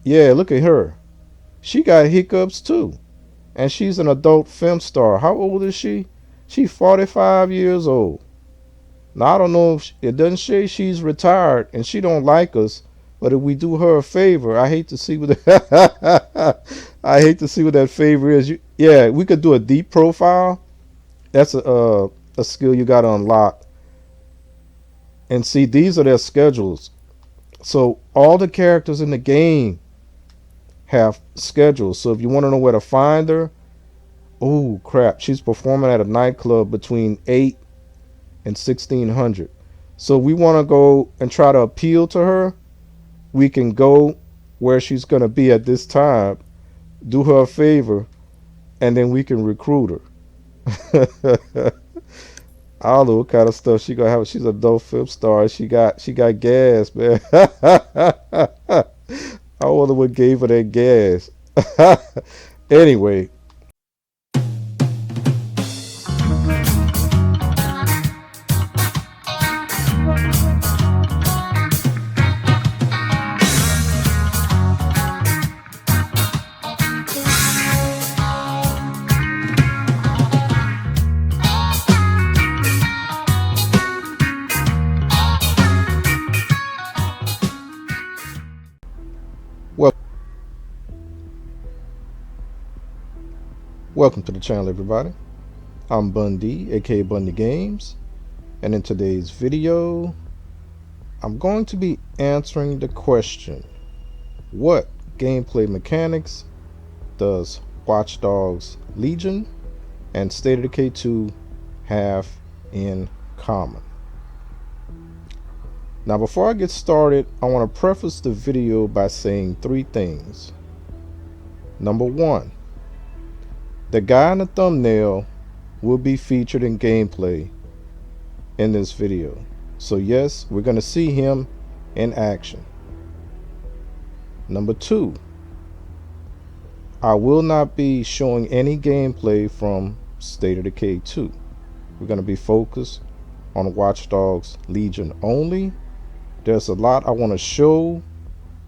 Yeah, look at her. She got hiccups too. And she's an adult film star. How old is she? She's 45 years old. Now I don't know if it doesn't say she's retired and she don't like us, but if we do her a favor, I hate to see what I hate to see what that favor is. Yeah, we could do a deep profile. That's a skill you got to unlock. And see, these are their schedules. So all the characters in the game have schedules. So if you want to know where to find her, oh crap, she's performing at a nightclub between 8 and 1600. So we want to go and try to appeal to her. We can go where she's going to be at this time, do her a favor, and then we can recruit her. I don't know what kind of stuff she gonna have. She's a dope film star. She got gas, man. I wonder what gave her that gas. Anyway, well, welcome to the channel, everybody. I'm Bundy, aka Bundy Games, and in today's video, I'm going to be answering the question: what gameplay mechanics does Watch Dogs Legion and State of Decay 2 have in common? Now, before I get started, I want to preface the video by saying three things. Number one, the guy in the thumbnail will be featured in gameplay in this video. So yes, we're going to see him in action. Number two, I will not be showing any gameplay from State of Decay 2. We're going to be focused on Watch Dogs Legion only. There's a lot I want to show,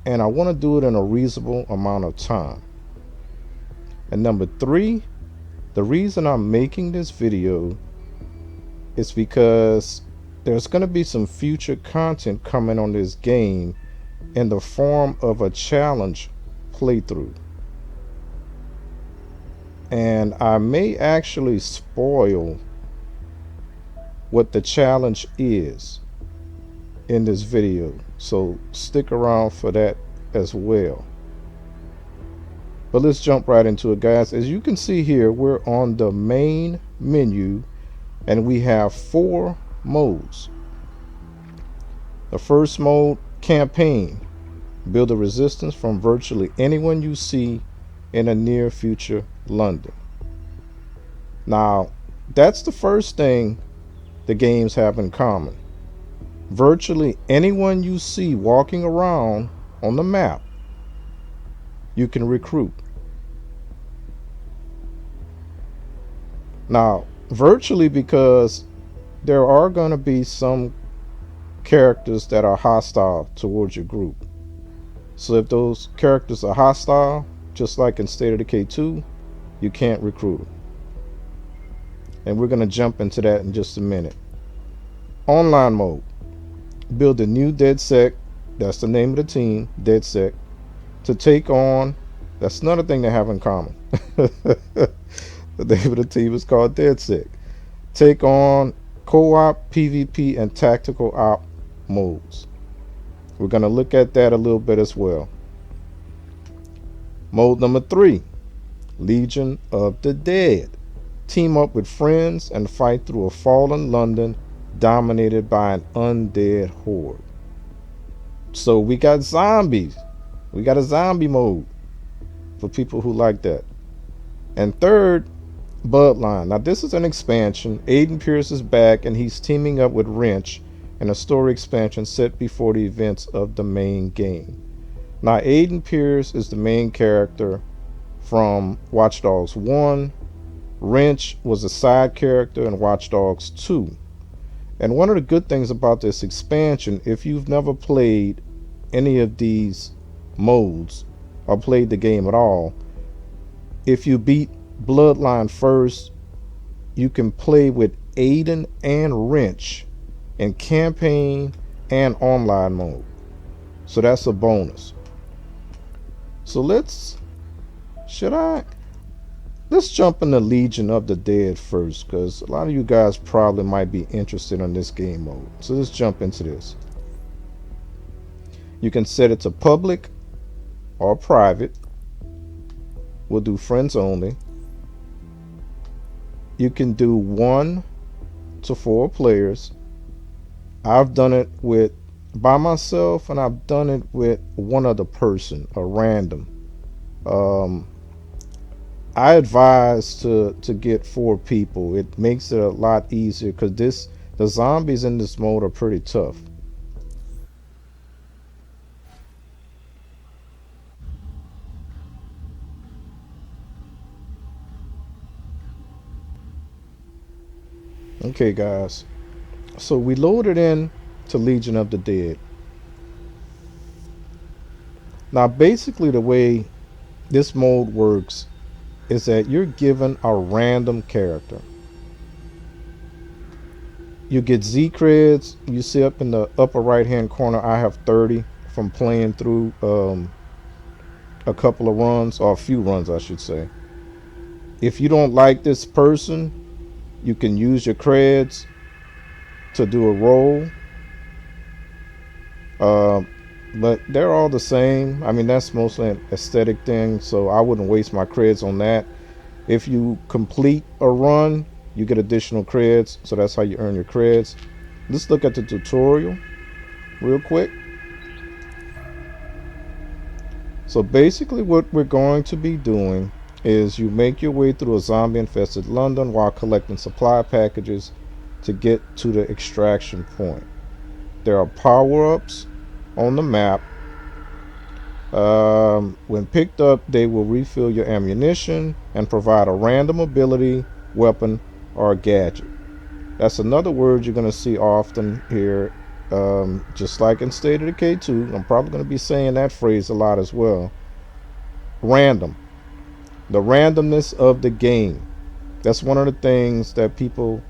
and I want to do it in a reasonable amount of time. And number three, the reason I'm making this video is because there's going to be some future content coming on this game in the form of a challenge playthrough. And I may actually spoil what the challenge is in this video, so stick around for that as well. But let's jump right into it, guys. As you can see here, we're on the main menu and we have 4 modes. The first mode, campaign. Build a resistance from virtually anyone you see in a near future London. Now, that's the first thing the games have in common. Virtually anyone you see walking around on the map, you can recruit. Now, virtually, because there are going to be some characters that are hostile towards your group. So if those characters are hostile, just like in State of Decay 2, you can't recruit them. And we're going to jump into that in just a minute. Online mode. Build a new DedSec, that's the name of the team, DedSec, to take on, that's another thing they have in common. The name of the team is called DedSec. Take on co-op, PvP, and tactical op modes. We're going to look at that a little bit as well. Mode number 3, Legion of the Dead. Team up with friends and fight through a fallen London dominated by an undead horde. So we got zombies. We got a zombie mode for people who like that. And third, Bloodline. Now this is an expansion. Aiden Pierce is back and he's teaming up with Wrench in a story expansion set before the events of the main game. Now Aiden Pierce is the main character from Watch Dogs 1. Wrench was a side character in Watch Dogs 2. And one of the good things about this expansion, if you've never played any of these modes, or played the game at all, if you beat Bloodline first, you can play with Aiden and Wrench in campaign and online mode. So that's a bonus. So should I? Let's jump into Legion of the Dead first, because a lot of you guys probably might be interested in this game mode. So let's jump into this. You can set it to public or private. We'll do friends only. You can do 1 to 4 players. I've done it with by myself, and I've done it with one other person, a random. I advise to get 4 people. It makes it a lot easier because the zombies in this mode are pretty tough. Okay, guys. So we loaded in to Legion of the Dead. Now, basically, the way this mode works is that you're given a random character. You get Z creds. You see up in the upper right hand corner, I have 30 from playing through a couple of runs, or a few runs, I should say. If you don't like this person, you can use your creds to do a roll. But they're all the same. I mean, that's mostly an aesthetic thing, so I wouldn't waste my creds on that. If you complete a run, you get additional creds, so that's how you earn your creds. Let's look at the tutorial real quick. So basically what we're going to be doing is you make your way through a zombie infested London while collecting supply packages to get to the extraction point. There are power-ups on the map. When picked up, they will refill your ammunition and provide a random ability, weapon, or a gadget. That's another word you're going to see often here. Just like in State of Decay 2, I'm probably going to be saying that phrase a lot as well. Random. The randomness of the game. That's one of the things that people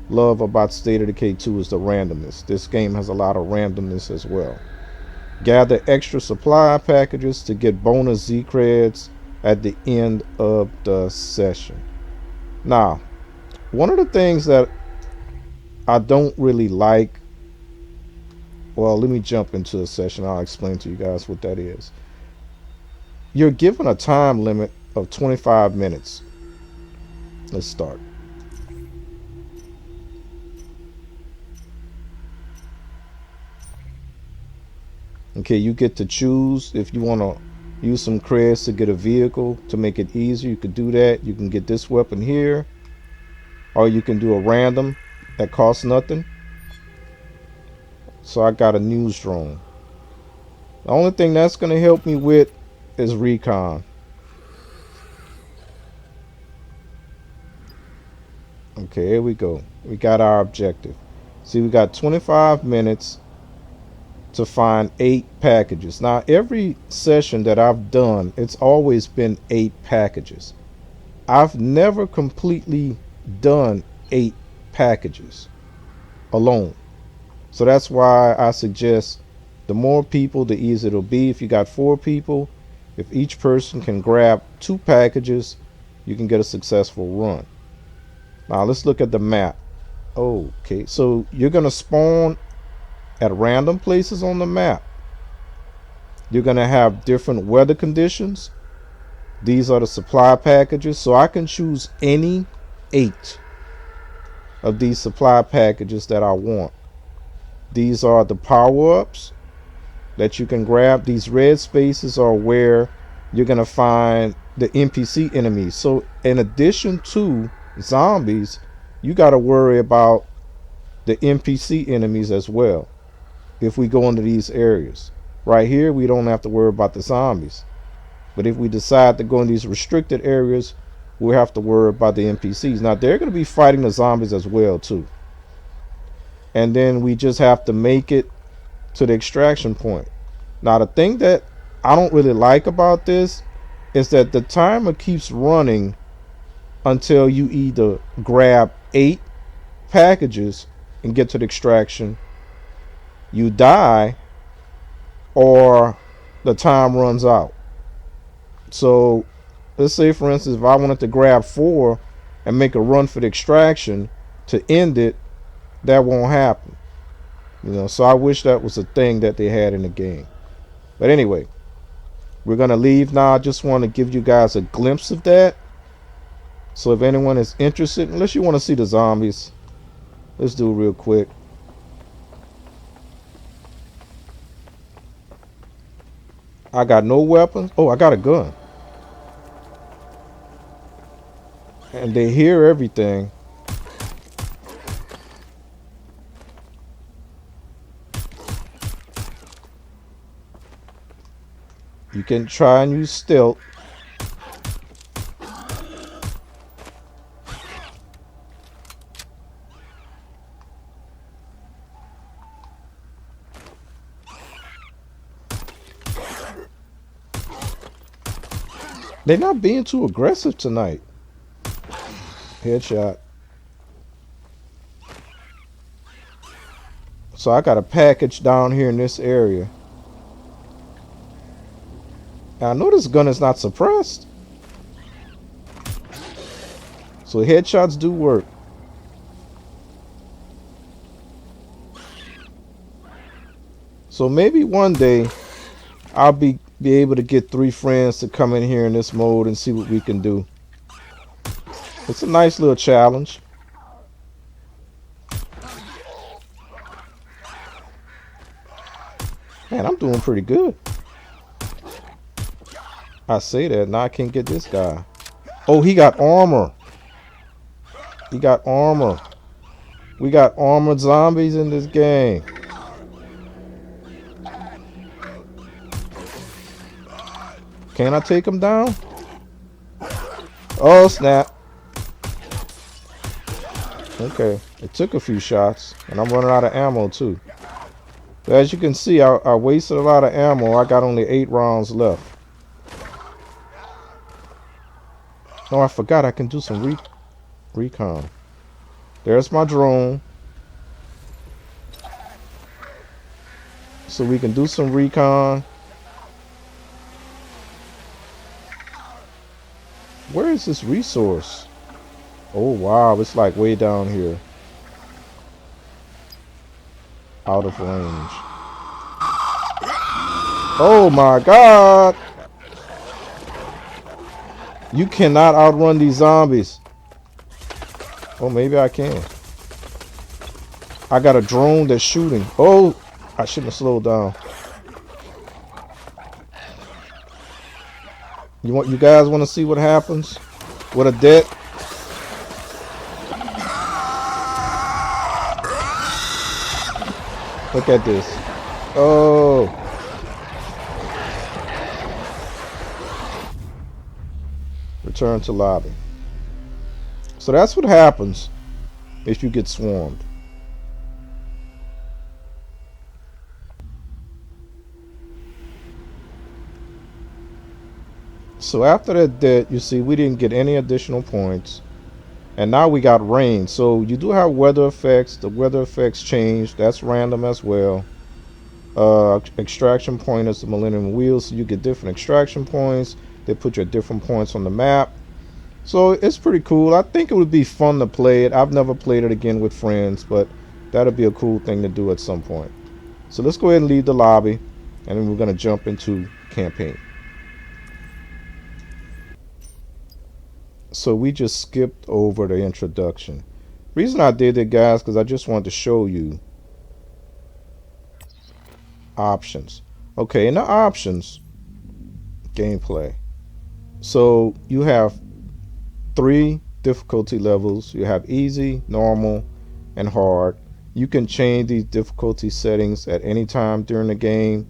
love about State of Decay 2 is the randomness. This game has a lot of randomness as well. Gather extra supply packages to get bonus Z creds at the end of the session. Now, one of the things that I don't really like, well, let me jump into the session. I'll explain to you guys what that is. You're given a time limit of 25 minutes. Let's start. Okay, you get to choose if you want to use some creds to get a vehicle to make it easier. You could do that. You can get this weapon here, or you can do a random that costs nothing. So I got a news drone. The only thing that's going to help me with is recon. Okay, here we go. We got our objective. See, we got 25 minutes to find 8 packages. Now, every session that I've done, it's always been 8 packages. I've never completely done 8 packages alone. So that's why I suggest the more people, the easier it'll be. If you got 4 people, if each person can grab 2 packages, you can get a successful run. Now let's look at the map. Okay, so you're going to spawn at random places on the map. You're going to have different weather conditions. These are the supply packages. So I can choose any 8 of these supply packages that I want. These are the power-ups that you can grab. These red spaces are where you're going to find the NPC enemies. So in addition to zombies, you got to worry about the NPC enemies as well. If we go into these areas right here, we don't have to worry about the zombies. But if we decide to go in these restricted areas, we'll have to worry about the NPCs. Now they're going to be fighting the zombies as well too. And then we just have to make it to the extraction point. Now the thing that I don't really like about this is that the timer keeps running until you either grab 8 packages and get to the extraction, you die, or the time runs out. So let's say, for instance, if I wanted to grab 4 and make a run for the extraction to end it, that won't happen. So I wish that was a thing that they had in the game. But anyway, we're gonna leave now. I just want to give you guys a glimpse of that. So if anyone is interested, unless you want to see the zombies, let's do it real quick. I got no weapons. Oh, I got a gun. And they hear everything. You can try and use stealth. They're not being too aggressive tonight. Headshot. So I got a package down here in this area. Now I know this gun is not suppressed. So headshots do work. So maybe one day I'll be able to get 3 friends to come in here in this mode and see what we can do. It's a nice little challenge. Man, I'm doing pretty good. I say that, now I can't get this guy. Oh, he got armor. He got armor. We got armored zombies in this game. Can I take him down? Oh, snap. Okay, it took a few shots, and I'm running out of ammo too. But as you can see, I wasted a lot of ammo. I got only 8 rounds left. Oh, I forgot I can do some recon. There's my drone. So we can do some recon. Where is this resource? Oh, wow. It's like way down here. Out of range. Oh, my God. You cannot outrun these zombies. Oh, maybe I can. I got a drone that's shooting. Oh, I shouldn't have slowed down. You guys want to see what happens with a dead? Look at this. Oh. Return to lobby. So that's what happens if you get swarmed. So after that death, you see we didn't get any additional points. And now we got rain. So you do have weather effects. The weather effects change. That's random as well. Extraction point is the Millennium Wheel. So you get different extraction points. They put you at different points on the map. So it's pretty cool. I think it would be fun to play it. I've never played it again with friends, but that'll be a cool thing to do at some point. So let's go ahead and leave the lobby, and then we're going to jump into campaign. So we just skipped over the introduction. Reason I did it, guys, because I just wanted to show you options. Okay, in the options, gameplay. So you have 3 difficulty levels. You have easy, normal, and hard. You can change these difficulty settings at any time during the game.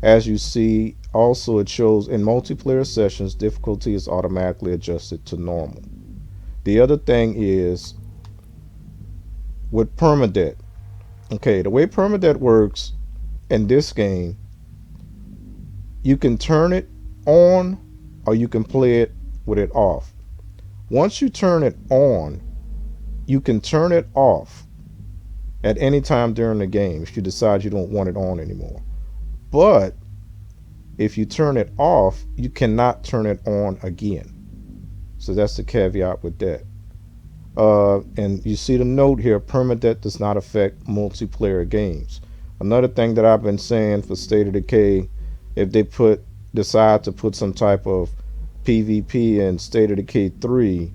As you see, also it shows in multiplayer sessions, difficulty is automatically adjusted to normal. The other thing is with permadeath. Okay, the way permadeath works in this game, You can turn it on or you can play it with it off. Once you turn it on, you can turn it off at any time during the game if you decide you don't want it on anymore. But if you turn it off, you cannot turn it on again. So that's the caveat with that. And you see the note here, permadeath does not affect multiplayer games. Another thing that I've been saying for State of Decay, if they decide to put some type of PvP in State of Decay 3,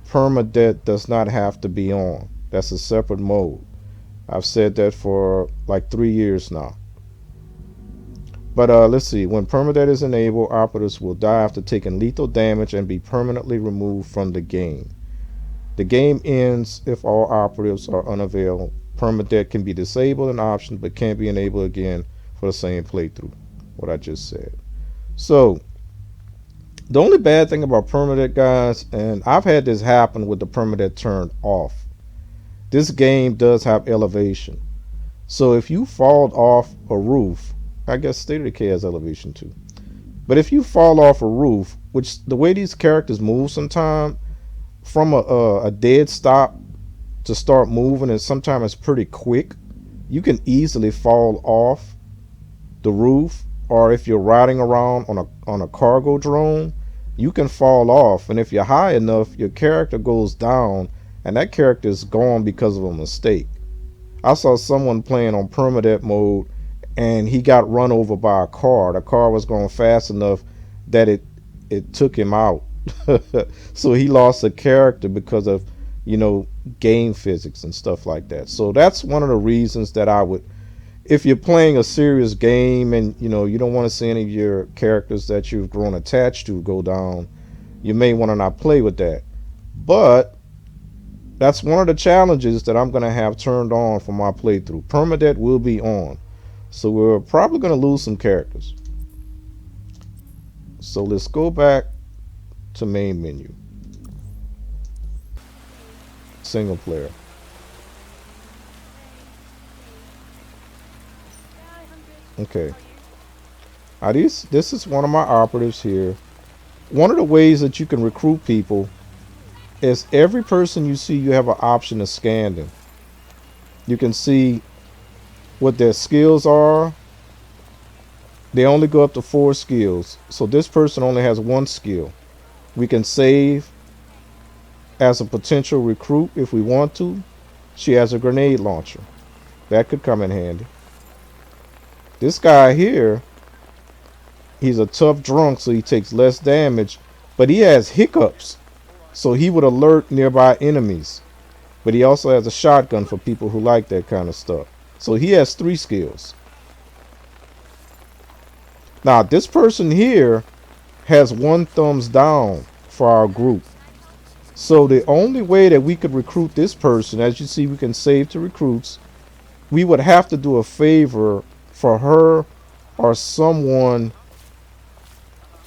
permadeath does not have to be on. That's a separate mode. I've said that for like 3 years now. But let's see. When permadeath is enabled, operatives will die after taking lethal damage and be permanently removed from the game. The game ends if all operatives are unavailable. Permadeath can be disabled an option, but can't be enabled again for the same playthrough. What I just said. So, the only bad thing about permadeath, guys, and I've had this happen with the permadeath turned off. This game does have elevation. So if you fall off a roof, I guess State of Decay has elevation too. But if you fall off a roof, which the way these characters move sometimes, from a dead stop to start moving, and sometimes it's pretty quick, you can easily fall off the roof. Or if you're riding around on a cargo drone, you can fall off, and if you're high enough, your character goes down, and that character is gone because of a mistake. I saw someone playing on permadeath mode, and he got run over by a car. The car was going fast enough that it took him out. So he lost a character because of, game physics and stuff like that. So that's one of the reasons that I would, if you're playing a serious game and you don't want to see any of your characters that you've grown attached to go down, you may want to not play with that. But that's one of the challenges that I'm going to have turned on for my playthrough. Permadeath will be on. So we're probably going to lose some characters. So let's go back to main menu. Single player. Okay. Now this is one of my operatives here. One of the ways that you can recruit people is every person you see, you have an option to scan them. You can see what their skills are. They only go up to 4 skills. So this person only has 1 skill. We can save as a potential recruit if we want to. She has a grenade launcher. That could come in handy. This guy here, he's a tough drunk, so he takes less damage, but he has hiccups, so he would alert nearby enemies. But he also has a shotgun for people who like that kind of stuff. So he has 3 skills. Now this person here has 1 thumbs down for our group. So the only way that we could recruit this person, as you see, we can save to recruits. We would have to do a favor for her or someone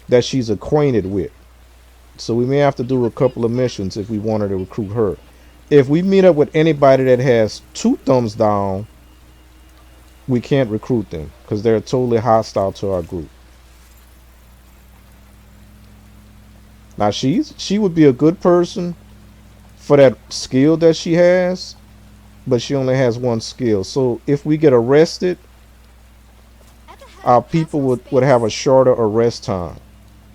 that she's acquainted with. So we may have to do a couple of missions if we wanted to recruit her. If we meet up with anybody that has 2 thumbs down, we can't recruit them because they're totally hostile to our group. Now she would be a good person for that skill that she has, but she only has 1 skill. So if we get arrested, our people would have a shorter arrest time.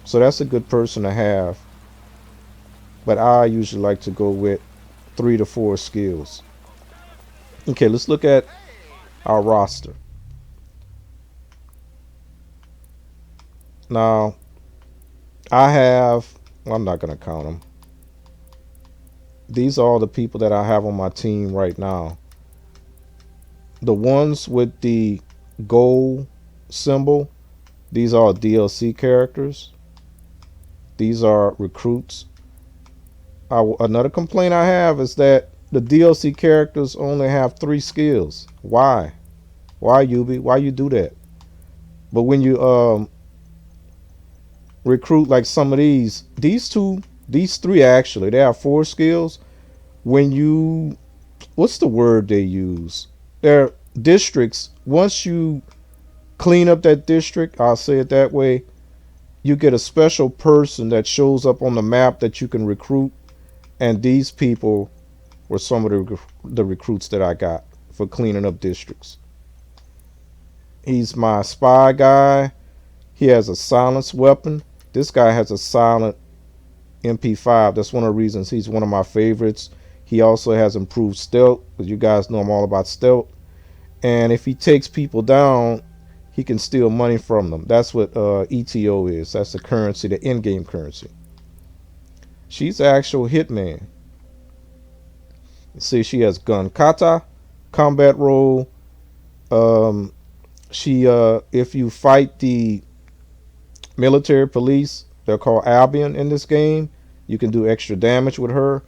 So that's a good person to have. But I usually like to go with 3 to 4 skills. Okay, let's look at our roster. Now, I'm not going to count them. These are all the people that I have on my team right now. The ones with the gold symbol, these are DLC characters. These are recruits. Another complaint I have is that the DLC characters only have 3 skills. Why? Why, Yubi? Why you do that? But when you recruit like some of these 3 actually, they have 4 skills. When you, what's the word they use? They're districts. Once you clean up that district, I'll say it that way, you get a special person that shows up on the map that you can recruit. And these people were some of the recruits that I got for cleaning up districts. He's my spy guy. He has a silenced weapon. This guy has a silent MP5. That's one of the reasons he's one of my favorites. He also has improved stealth, because you guys know I'm all about stealth. And if he takes people down, he can steal money from them. That's what ETO is. That's the currency, the in-game currency. She's an actual hitman. See, she has gun kata, combat role. Um, she, if you fight the military police, they're called Albion in this game, you can do extra damage with her.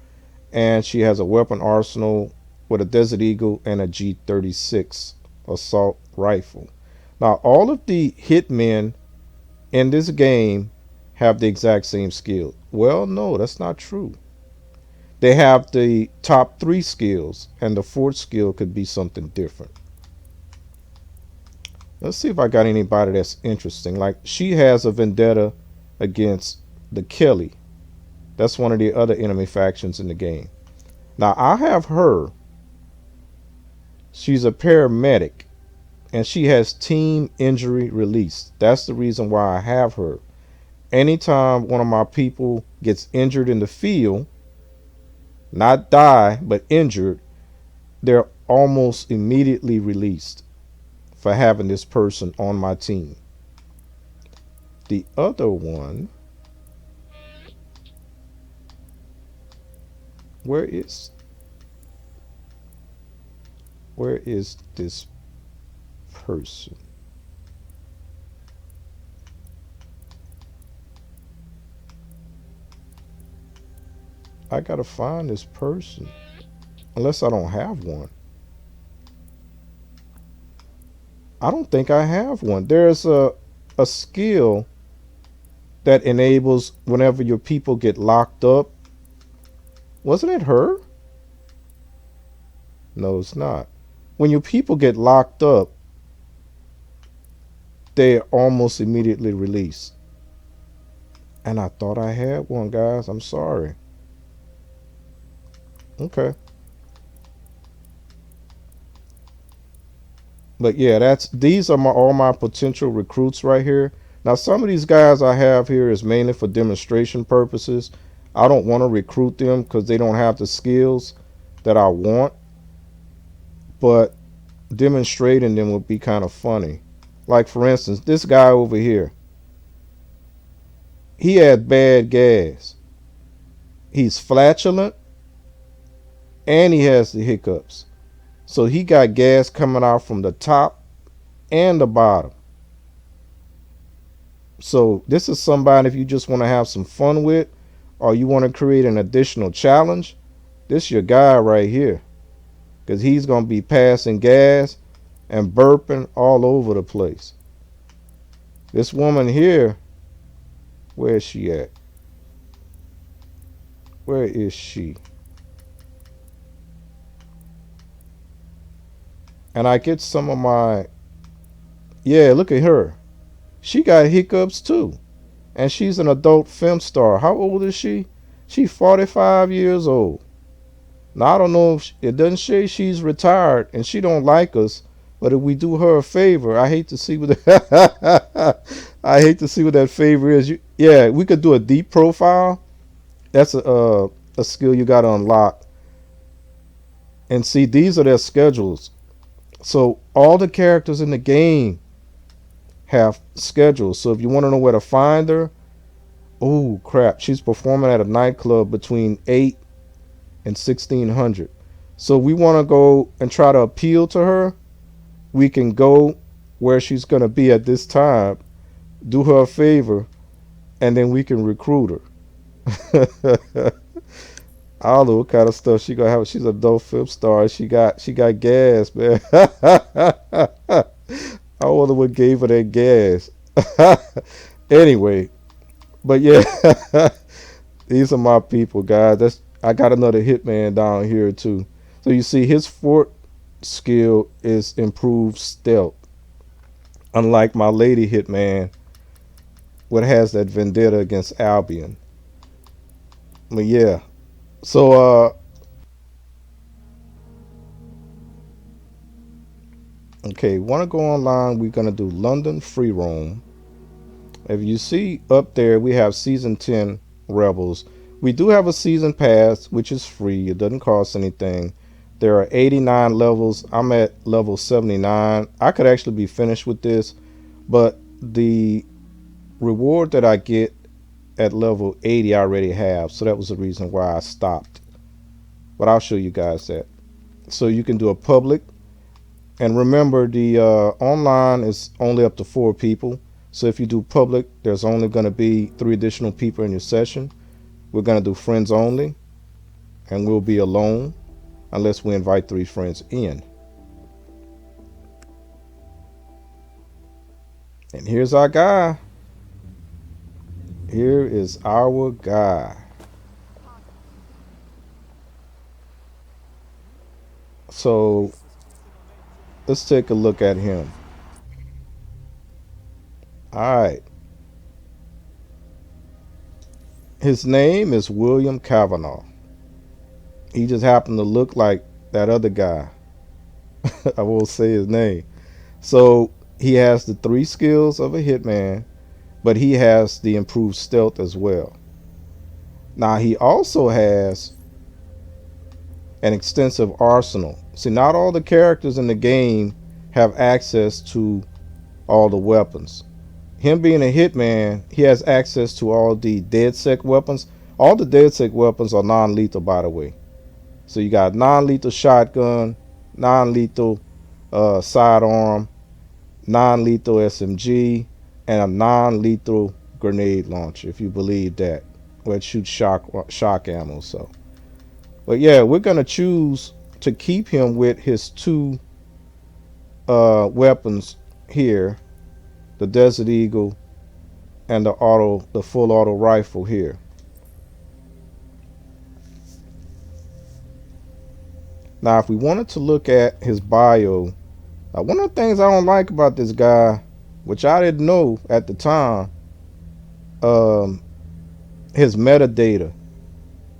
And she has a weapon arsenal with a Desert Eagle and a G36 assault rifle. Now, all of the hitmen in this game have the exact same skill. Well, no, that's not true. They have the top three skills, and the fourth skill could be something different. Let's see if I got anybody that's interesting. Like, she has a vendetta against the Kelly. That's one of the other enemy factions in the game. Now, I have her. She's a paramedic, and she has team injury release. That's the reason why I have her. Anytime one of my people gets injured in the field, not die, but injured, they're almost immediately released for having this person on my team. The other one, where is this person? I gotta find this person, unless I don't have one. I don't think I have one. There's a skill that enables whenever your people get locked up. Wasn't it her? No, it's not. When your people get locked up, they're almost immediately released. And I thought I had one, guys. I'm sorry. Okay. But yeah, these are all my potential recruits right here. Now, some of these guys I have here is mainly for demonstration purposes. I don't want to recruit them because they don't have the skills that I want. But demonstrating them would be kind of funny. Like, for instance, this guy over here. He had bad gas. He's flatulent. And he has the hiccups. So he got gas coming out from the top and the bottom. So this is somebody, if you just want to have some fun with, or you want to create an additional challenge, this is your guy right here. Because he's going to be passing gas and burping all over the place. This woman here, where is she at? Where is she? And I get some of my, yeah, look at her. She got hiccups too. And she's an adult film star. How old is she? She's 45 years old. Now, I don't know if it doesn't say she's retired and she don't like us, but if we do her a favor, I hate to see what I hate to see what that favor is. Yeah, we could do a deep profile. That's a skill you got to unlock. And see, these are their schedules. So all the characters in the game have schedules. So if you want to know where to find her, oh crap, she's performing at a nightclub between 8 and 1600. So we want to go and try to appeal to her. We can go where she's going to be at this time, do her a favor, and then we can recruit her. I don't know what kind of stuff she gonna have. She's a dope film star. She got gas, man. I wonder what gave her that gas. Anyway, but yeah, these are my people, guys. I got another hitman down here too. So you see, his fourth skill is improved stealth. Unlike my lady hitman, what has that vendetta against Albion. But yeah. So okay, wanna go online, we're gonna do London free roam. If you see up there, we have season 10 Rebels. We do have a season pass, which is free. It doesn't cost anything. There are 89 levels. I'm at level 79. I could actually be finished with this, but the reward that I get at level 80 I already have. So that was the reason why I stopped. But I'll show you guys that. So you can do a public. And remember, the online is only up to 4 people. So if you do public, there's only going to be 3 additional people in your session. We're going to do friends only, and we'll be alone unless we invite 3 friends in. And here's our guy. Here is our guy. So let's take a look at him. All right. His name is William Kavanaugh. He just happened to look like that other guy. I won't say his name. So he has the 3 skills of a hitman, but he has the improved stealth as well. Now he also has an extensive arsenal. See, not all the characters in the game have access to all the weapons. Him being a hitman, he has access to all the DedSec weapons. All the DedSec weapons are non-lethal, by the way. So you got non-lethal shotgun, non-lethal sidearm, non-lethal SMG, and a non-lethal grenade launcher, if you believe that. Well, it shoots shock ammo. So, but yeah, we're gonna choose to keep him with his 2 weapons here, the Desert Eagle and the full auto rifle here. Now, if we wanted to look at his bio, one of the things I don't like about this guy, which I didn't know at the time, um, his metadata.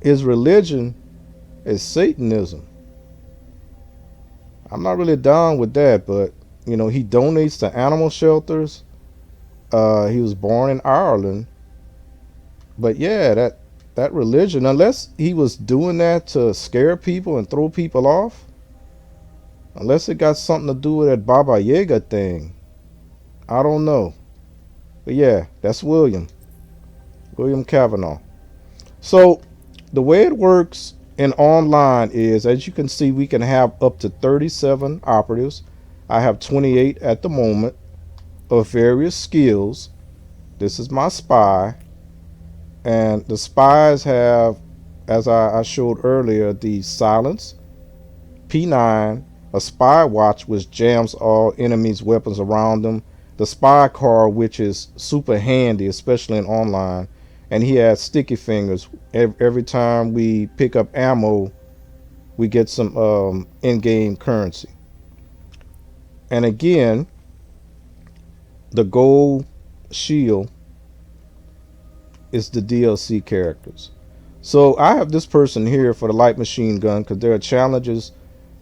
His religion is Satanism. I'm not really down with that, but he donates to animal shelters. He was born in Ireland, but yeah, that religion, unless he was doing that to scare people and throw people off, unless it got something to do with that Baba Yaga thing, I don't know. But yeah, that's William Kavanaugh. So the way it works in online is, as you can see, we can have up to 37 operatives. I have 28 at the moment of various skills. This is my spy. And the spies have, as I showed earlier, the silence, P9, a spy watch which jams all enemies' weapons around them, the spy car, which is super handy, especially in online, and he has sticky fingers. Every time we pick up ammo, we get some in-game currency. And again, the gold shield is the DLC characters. So I have this person here for the light machine gun because there are challenges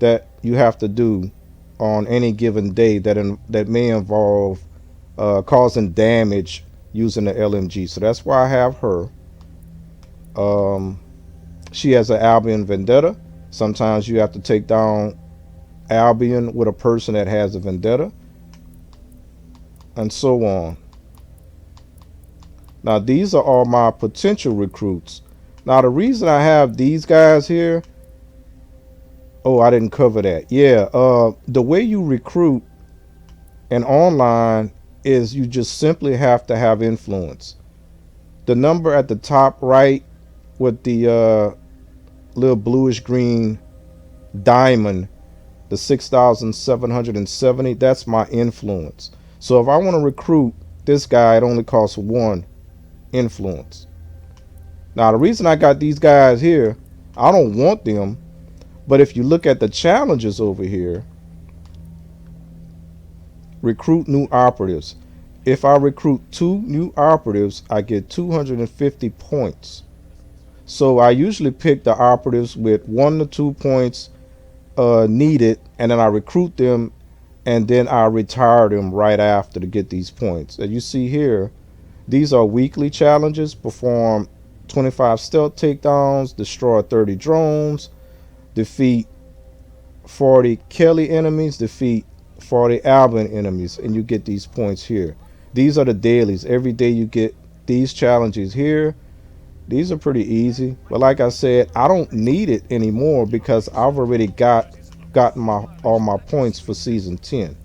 that you have to do on any given day that may involve causing damage using the LMG. So that's why I have her. She has an Albion vendetta. Sometimes you have to take down Albion with a person that has a vendetta, and so on. Now these are all my potential recruits. Now the reason I have these guys here, oh, I didn't cover that. Yeah, the way you recruit in online is you just simply have to have influence. The number at the top right with the little bluish green diamond, the 6,770, that's my influence. So if I want to recruit this guy, it only costs 1 influence. Now the reason I got these guys here, I don't want them, but if you look at the challenges over here, Recruit new operatives. If I recruit 2 new operatives, I get 250 points. So I usually pick the operatives with 1 to 2 points needed, and then I recruit them, and then I retire them right after to get these points. As you see here, these are weekly challenges. Perform 25 stealth takedowns, destroy 30 drones, defeat 40 Kelly enemies, defeat 40 Alvin enemies, and you get these points here. These are the dailies. Every day you get these challenges here. These are pretty easy, but like I said, I don't need it anymore because I've already gotten my all my points for season 10.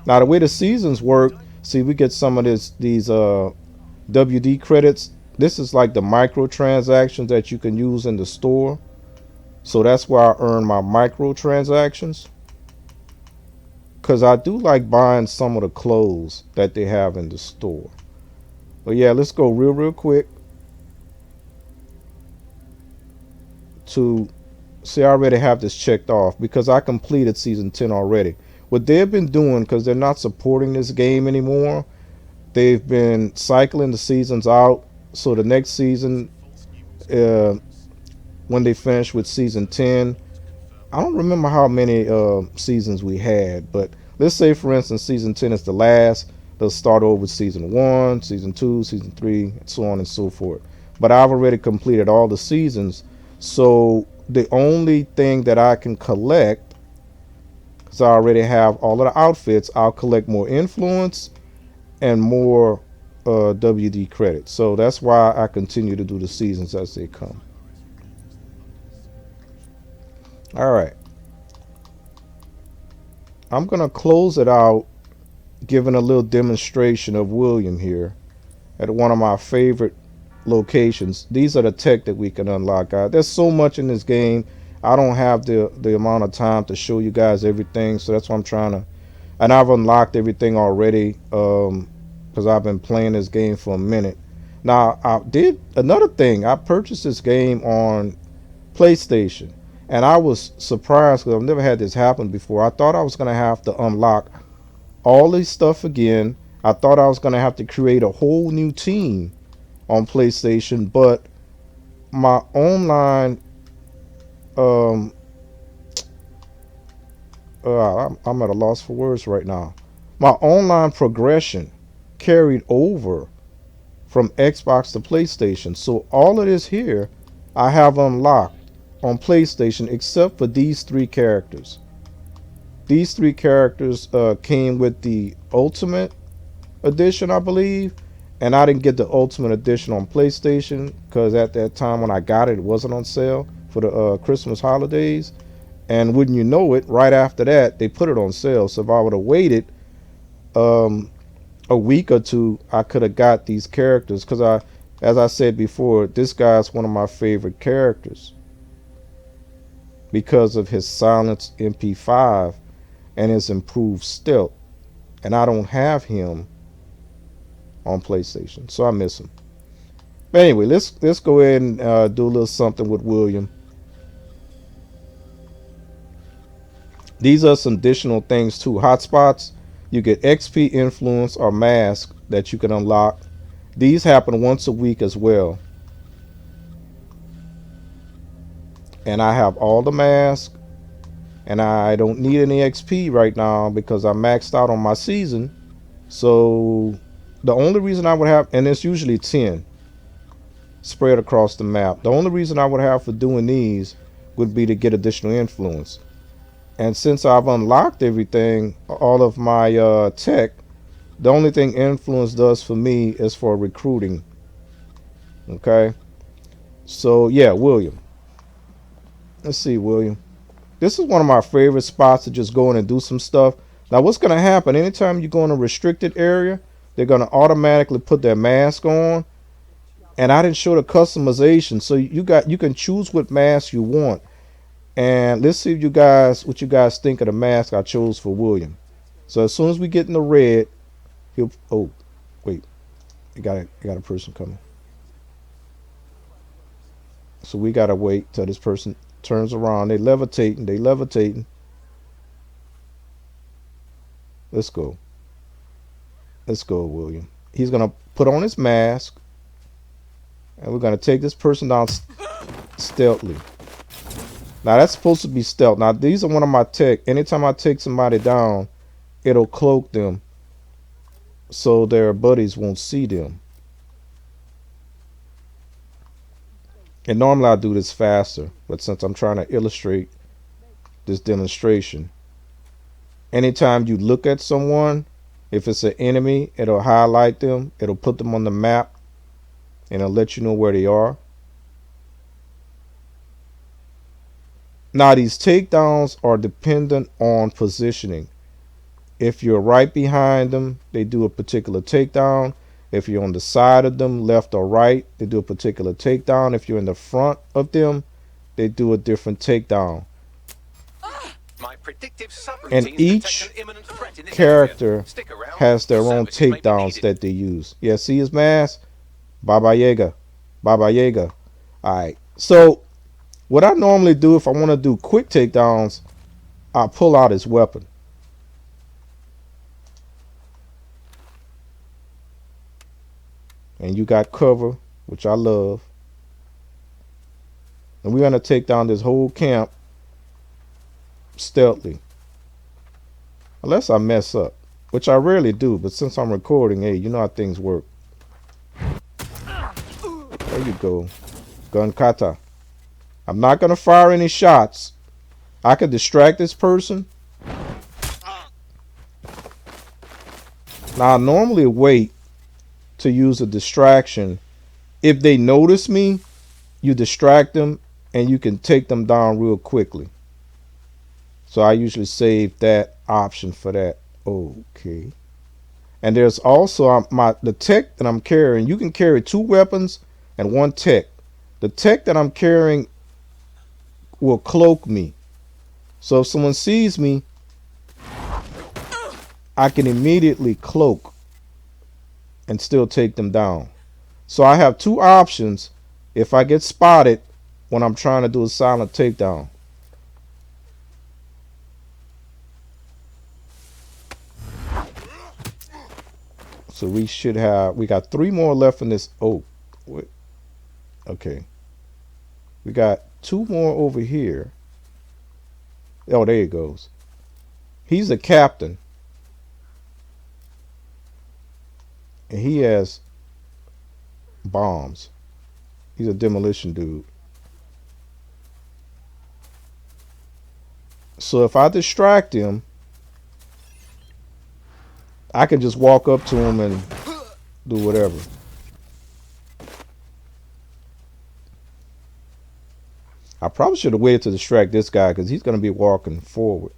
Now the way the seasons work, see, we get some of these WD credits. This is like the microtransactions that you can use in the store. So that's where I earn my microtransactions. Because I do like buying some of the clothes that they have in the store. But yeah, let's go real quick to see. I already have this checked off because I completed season 10 already. What they've been doing, because they're not supporting this game anymore, they've been cycling the seasons out. So the next season, uh, when they finish with season 10, I don't remember how many seasons we had, but let's say, for instance, season 10 is the last. They'll start over with season 1, season 2, season 3, and so on and so forth. But I've already completed all the seasons. So the only thing that I can collect, because I already have all of the outfits, I'll collect more influence and more WD credits. So that's why I continue to do the seasons as they come. All right. I'm going to close it out giving a little demonstration of William here at one of my favorite locations. These are the tech that we can unlock, guys. There's so much in this game. I don't have the amount of time to show you guys everything, so that's why I'm trying to. And I've unlocked everything already because I've been playing this game for a minute. Now, I did another thing. I purchased this game on PlayStation, and I was surprised because I've never had this happen before. I thought I was going to have to unlock all this stuff again. I thought I was going to have to create a whole new team on PlayStation, but my online um I'm at a loss for words right now. My online progression carried over from Xbox to PlayStation. So all of this here I have unlocked on PlayStation except for these 3 characters. These 3 characters came with the Ultimate Edition, I believe, and I didn't get the Ultimate Edition on PlayStation because at that time when I got it, it wasn't on sale for the Christmas holidays. And wouldn't you know it, right after that, they put it on sale. So if I would have waited um, a week or two, I could have got these characters because as I said before, this guy's one of my favorite characters because of his silenced MP5 and his improved stealth. And I don't have him on PlayStation, so I miss him. But anyway, let's go ahead and do a little something with William. These are some additional things too. Hotspots, you get XP, influence, or mask that you can unlock. These happen once a week as well. And I have all the masks, and I don't need any XP right now because I maxed out on my season. So the only reason I would have, and it's usually 10 spread across the map. The only reason I would have for doing these would be to get additional influence. And since I've unlocked everything, all of my tech, the only thing influence does for me is for recruiting. Okay. So yeah, William. Let's see, William. This is one of my favorite spots to just go in and do some stuff. Now what's going to happen, anytime you go in a restricted area, they're going to automatically put their mask on. And I didn't show the customization, so you can choose what mask you want. And let's see what you guys think of the mask I chose for William. So as soon as we get in the red, he'll. Oh, wait, you got a person coming. So we gotta wait till this person turns around. They levitating. Let's go. Let's go, William. He's gonna put on his mask, and we're gonna take this person down stealthily. Now that's supposed to be stealth. Now these are one of my tech. Anytime I take somebody down, it'll cloak them so their buddies won't see them. And normally I do this faster, but since I'm trying to illustrate this demonstration, anytime you look at someone, if it's an enemy, it'll highlight them, it'll put them on the map, and it'll let you know where they are. Now these takedowns are dependent on positioning. If you're right behind them, they do a particular takedown. If you're on the side of them, left or right, they do a particular takedown. If you're in the front of them, they do a different takedown. And each character has their own takedowns that they use. Yeah, see his mask? Baba Yaga. Baba Yaga. Alright. So what I normally do if I want to do quick takedowns, I pull out his weapon. And you got cover, which I love. And we're going to take down this whole camp stealthily. Unless I mess up, which I rarely do, but since I'm recording, hey, you know how things work. There you go. Gun kata. I'm not going to fire any shots. I could distract this person. Now I normally wait to use a distraction. If they notice me, you distract them and you can take them down real quickly. So I usually save that option for that. Okay. And there's also the tech that I'm carrying. You can carry 2 weapons and 1 tech. The tech that I'm carrying will cloak me. So if someone sees me, I can immediately cloak and still take them down. So I have 2 options if I get spotted when I'm trying to do a silent takedown. So we got 3 more left in this. Oh, wait. Okay. We got 2 more over here. Oh, there he goes. He's a captain. And he has bombs. He's a demolition dude. So if I distract him, I can just walk up to him and do whatever. I probably should have waited to distract this guy because he's going to be walking forward.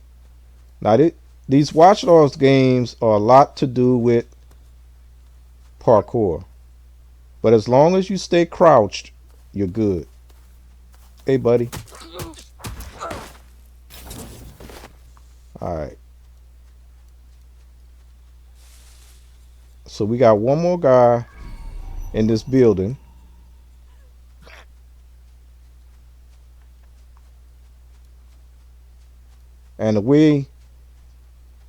Now, these Watch Dogs games are a lot to do with parkour. But as long as you stay crouched, you're good. Hey, buddy. Alright. So we got 1 more guy in this building. And the way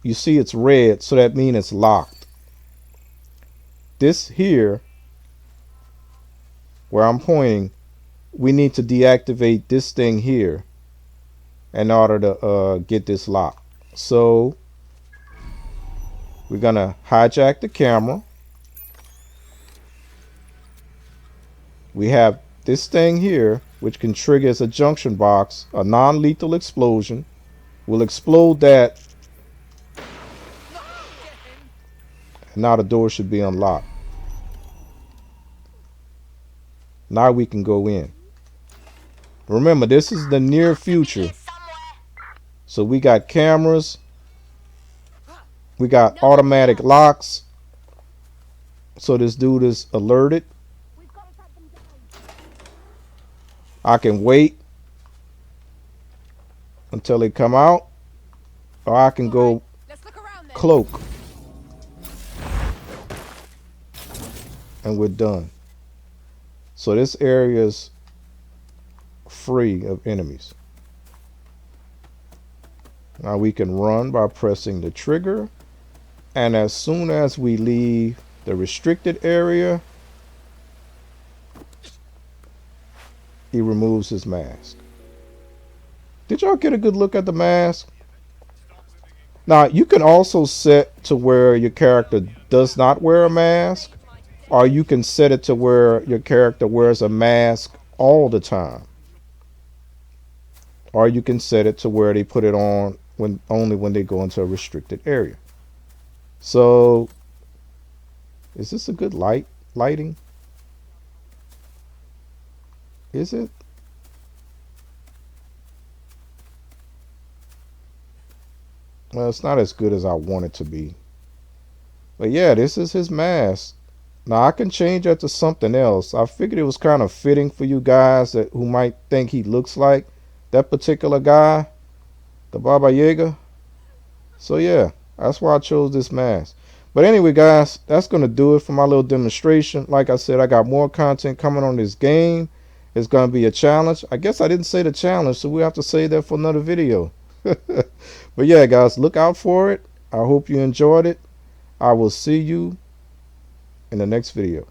you see it's red, so that means it's locked. This here, where I'm pointing, we need to deactivate this thing here in order to get this locked. So we're gonna hijack the camera. We have this thing here, which can trigger as a junction box, a non-lethal explosion. We'll explode that. And now the door should be unlocked. Now we can go in. Remember, this is the near future. So we got cameras. We got automatic locks. So this dude is alerted. I can wait until they come out, or I can go cloak, and we're done. So this area is free of enemies. Now we can run by pressing the trigger, And as soon as we leave the restricted area, he removes his mask. Did y'all get a good look at the mask? Now, you can also set to where your character does not wear a mask, or you can set it to where your character wears a mask all the time. Or you can set it to where they put it on when only when they go into a restricted area. So, is this a good lighting? Is it? Well, it's not as good as I want it to be. But yeah, this is his mask. Now I can change that to something else. I figured it was kind of fitting for you guys that who might think he looks like that particular guy, the Baba Yaga. So yeah, that's why I chose this mask. But anyway, guys, that's gonna do it for my little demonstration. Like I said, I got more content coming on this game. It's gonna be a challenge. I guess I didn't say the challenge, so we have to say that for another video. But yeah, guys, look out for it. I hope you enjoyed it. I will see you in the next video.